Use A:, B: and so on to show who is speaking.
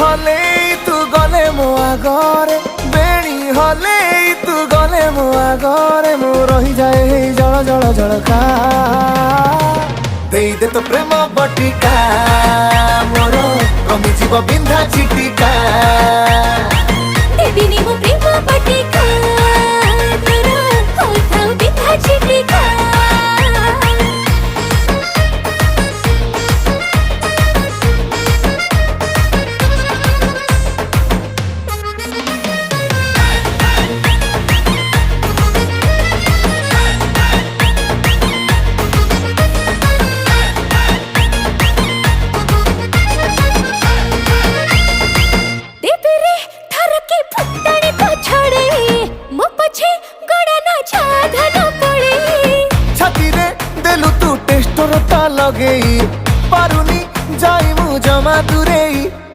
A: हले तू गले मो आगरे बेणी हले तू गले मो आगरे मो रही जाए जल जल जलका दे तो प्रेम बटिका मोर कमी जीव बिंधा चिटिका